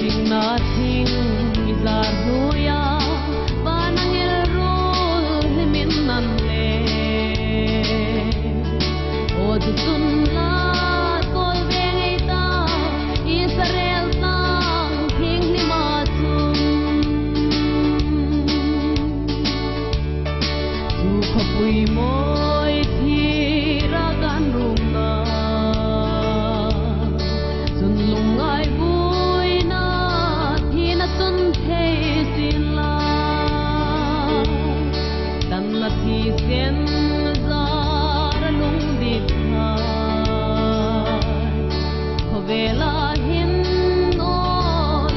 Oshing nothing is our ruya, banang elrol himin nanle. Odutun la kol bengita Israel tang king ni matum. Sukapui moy thiragan rumna. Sunlungay buy na thinatun thesila. Tan na thisen zara lung dithay. Kovela hin o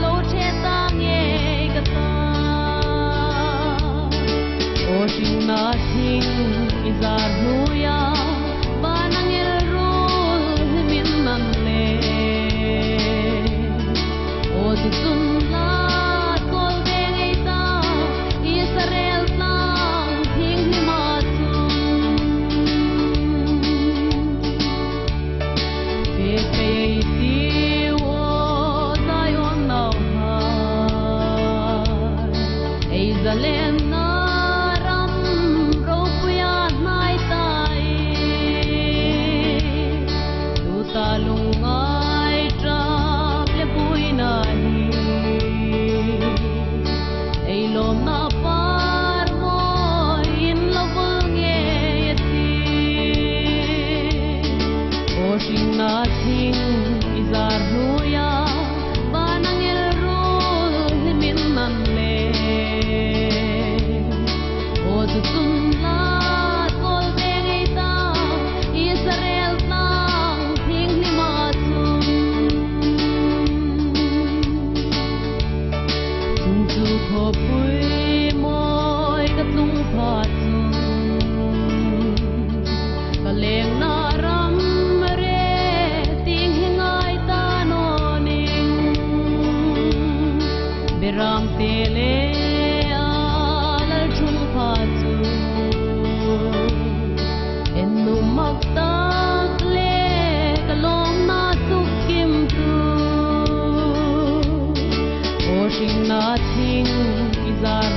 lo chetang ye kata. Oshing nothing is our ruya, banang elrol himin nanle. Odutun la kol bengita Israel tang king ni matum. Pepeiti wo tayon now high. Eizalen na ram ropuya nai tai. Tutalungay trap le pui nahi. Eilom na par mo in lovang yeti. Oshing nothing is our ruya, banang elrol himin nanle. Odutun la kol bengita Israel tang king ni matum. Tungtu kopui moy katung patum. Kaleng na ram re ting hingay tanoning. Biram tele alal chung patum. Ennu magtak le kalong na sukim tu. Oshing nothing is our